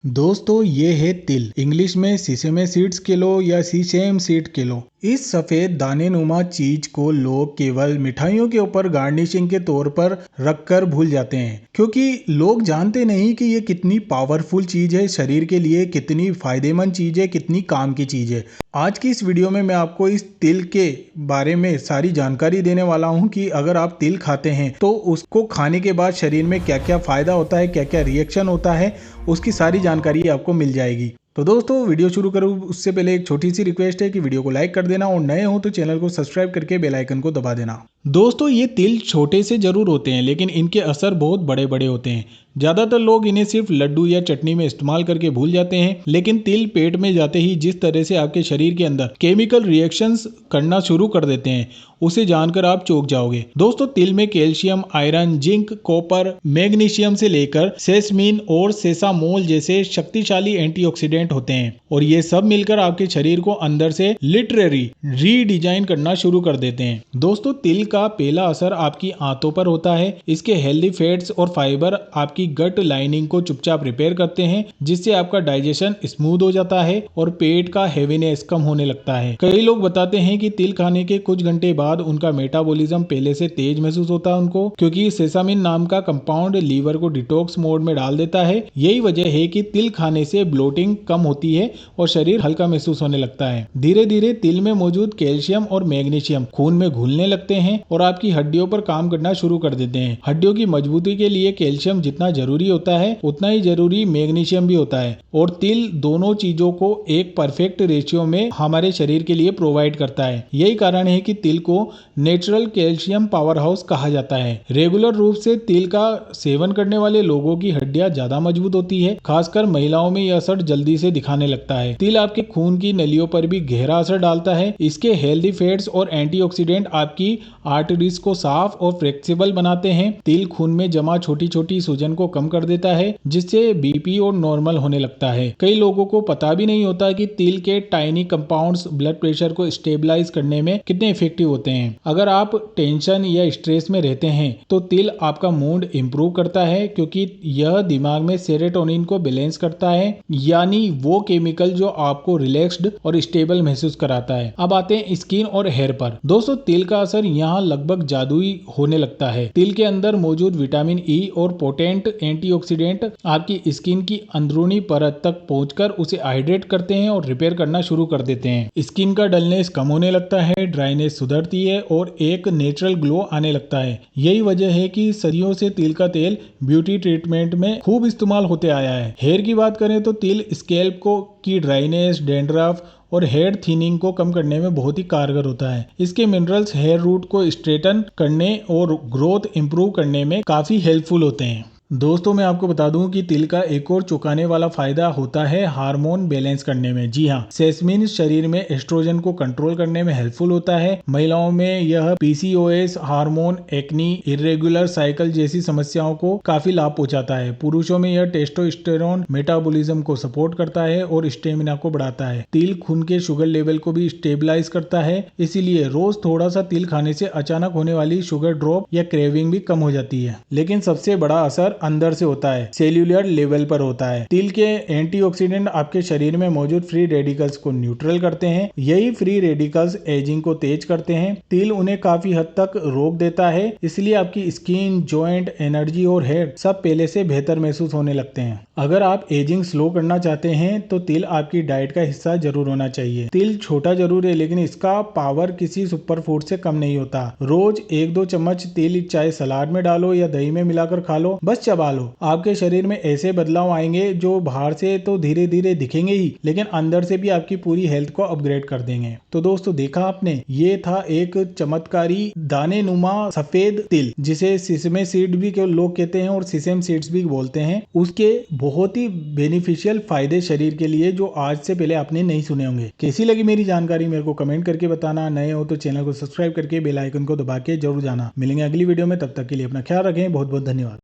दोस्तों ये है तिल। इंग्लिश में सीसेमे सीड्स किलो या सीसेम सीड किलो। इस सफेद दानेनुमा चीज को लोग केवल मिठाइयों के ऊपर गार्निशिंग के तौर पर रखकर भूल जाते हैं, क्योंकि लोग जानते नहीं कि ये कितनी पावरफुल चीज है, शरीर के लिए कितनी फायदेमंद चीज है, कितनी काम की चीज है। आज की इस वीडियो में मैं आपको इस तिल के बारे में सारी जानकारी देने वाला हूं कि अगर आप तिल खाते हैं तो उसको खाने के बाद शरीर में क्या क्या फायदा होता है, क्या क्या रिएक्शन होता है, उसकी सारी जानकारी आपको मिल जाएगी। तो दोस्तों वीडियो शुरू करूं उससे पहले एक छोटी सी रिक्वेस्ट है कि वीडियो को लाइक कर देना और नए हो तो चैनल को सब्सक्राइब करके बेल आइकन को दबा देना। दोस्तों ये तिल छोटे से जरूर होते हैं, लेकिन इनके असर बहुत बड़े बड़े होते हैं। ज्यादातर लोग इन्हें सिर्फ लड्डू या चटनी में इस्तेमाल करके भूल जाते हैं, लेकिन तिल पेट में जाते ही जिस तरह से आपके शरीर के अंदर केमिकल रिएक्शंस करना शुरू कर देते हैं, उसे जानकर आप चौंक जाओगे। दोस्तों तिल में calcium, iron, zinc, copper, magnesium से लेकर सेसमिन और सेसामोल जैसे शक्तिशाली एंटीऑक्सीडेंट होते हैं, और ये सब मिलकर आपके शरीर को अंदर से लिटरेरी रीडिजाइन करना शुरू कर देते हैं। दोस्तों तिल का पहला असर आपकी आंतों पर होता है। इसके हेल्दी फैट्स और फाइबर आपकी गट लाइनिंग को चुपचाप रिपेयर करते हैं, जिससे आपका डाइजेशन स्मूथ हो जाता है और पेट का हेवीनेस कम होने लगता है। कई लोग बताते हैं कि तिल खाने के कुछ घंटे बाद उनका मेटाबॉलिज्म पहले से तेज महसूस होता है उनको, क्योंकि सेसामिन नाम का कंपाउंड लीवर को डिटॉक्स मोड में डाल देता है। यही वजह है कि तिल खाने से ब्लोटिंग कम होती है और शरीर हल्का महसूस होने लगता है। धीरे धीरे तिल में मौजूद कैल्शियम और मैग्नीशियम खून में घुलने लगते हैं और आपकी हड्डियों पर काम करना शुरू कर देते हैं। हड्डियों की मजबूती के लिए कैल्शियम जितना जरूरी होता है उतना ही जरूरी मैग्नीशियम भी होता है, और तिल दोनों चीजों को एक परफेक्ट रेशियो में हमारे शरीर के लिए प्रोवाइड करता है। यही कारण है कि तिल को नेचुरल कैल्शियम पावर हाउस कहा जाता है। रेगुलर रूप से तिल का सेवन करने वाले लोगों की हड्डियां ज्यादा मजबूत होती है। खासकर महिलाओं में यह असर जल्दी से दिखाने लगता है। तिल आपके खून की नलियों पर भी गहरा असर डालता है। इसके हेल्दी फैट्स और एंटीऑक्सीडेंट आपकी आर्टरीज को साफ और फ्लेक्सिबल बनाते हैं। तिल खून में जमा छोटी छोटी सूजन को कम कर देता है, जिससे बीपी और नॉर्मल होने लगता है। कई लोगों को पता भी नहीं होता कि तिल के टाइनी कंपाउंड्स ब्लड प्रेशर को स्टेबलाइज करने में कितने इफेक्टिव होते हैं। अगर आप टेंशन या स्ट्रेस में रहते हैं तो तिल आपका मूड इंप्रूव करता है, क्योंकि यह दिमाग में सेरोटोनिन को बैलेंस करता है, यानी वो केमिकल जो आपको रिलैक्स्ड और स्टेबल महसूस कराता है। अब आते हैं स्किन और हेयर पर। दोस्तों तिल का असर यहाँ लगभग जादुई होने लगता है। तिल के अंदर मौजूद विटामिन ई और पोटेंट एंटीऑक्सीडेंट आपकी स्किन की अंदरूनी परत तक पहुंचकर उसे हाइड्रेट करते हैं और रिपेयर करना शुरू कर देते हैं। स्किन का डलनेस कम होने लगता है, ड्राइनेस सुधरती है और एक नेचुरल ग्लो आने लगता है। यही वजह है कि सदियों से तिल का तेल ब्यूटी ट्रीटमेंट में खूब इस्तेमाल होते आया है। हेयर की बात करें तो तिल स्कैल्प को की ड्राइनेस, डैंड्रफ और हेयर थिनिंग को कम करने में बहुत ही कारगर होता है। इसके मिनरल्स हेयर रूट को स्ट्रेटन करने और ग्रोथ इंप्रूव करने में काफी हेल्पफुल होते हैं। दोस्तों मैं आपको बता दूं कि तिल का एक और चौंकाने वाला फायदा होता है हार्मोन बैलेंस करने में। जी हाँ, सेसमिन शरीर में एस्ट्रोजन को कंट्रोल करने में हेल्पफुल होता है। महिलाओं में यह PCOS, hormone, acne, irregular cycle जैसी समस्याओं को काफी लाभ पहुंचाता है। पुरुषों में यह टेस्टोस्टेरोन मेटाबॉलिज्म को सपोर्ट करता है और स्टेमिना को बढ़ाता है। तिल खून के शुगर लेवल को भी स्टेबलाइज करता है, इसीलिए रोज थोड़ा सा तिल खाने से अचानक होने वाली शुगर ड्रॉप या क्रेविंग भी कम हो जाती है। लेकिन सबसे बड़ा असर अंदर से होता है, सेल्यूलर लेवल पर होता है। तिल के एंटीऑक्सीडेंट आपके शरीर में मौजूद फ्री रेडिकल्स को न्यूट्रल करते हैं। यही फ्री रेडिकल्स एजिंग को तेज करते हैं। तिल उन्हें काफी हद तक रोक देता है, इसलिए आपकी स्किन, जॉइंट, एनर्जी और हेयर सब पहले से बेहतर महसूस होने लगते हैं। अगर आप एजिंग स्लो करना चाहते हैं तो तिल आपकी डाइट का हिस्सा जरूर होना चाहिए। तिल छोटा जरूर है, लेकिन इसका पावर किसी सुपर फूड से कम नहीं होता। रोज 1-2 चम्मच तिल चाहे सलाद में डालो या दही में मिलाकर खा लो, बस चबा लो। आपके शरीर में ऐसे बदलाव आएंगे जो बाहर से तो धीरे धीरे दिखेंगे ही, लेकिन अंदर से भी आपकी पूरी हेल्थ को अपग्रेड कर देंगे। तो दोस्तों देखा आपने, ये था एक चमत्कारी दाने नुमा सफेद तिल, जिसे सिसमे सीड भी लोग कहते हैं और सिसेम सीड्स भी बोलते हैं। उसके बहुत ही बेनिफिशियल फायदे शरीर के लिए जो आज से पहले आपने नहीं सुने होंगे। कैसी लगी मेरी जानकारी मेरे को कमेंट करके बताना। नए हो तो चैनल को सब्सक्राइब करके बेल आइकन को दबा के जरूर जाना। मिलेंगे अगली वीडियो में, तब तक के लिए अपना ख्याल रखें। बहुत बहुत धन्यवाद।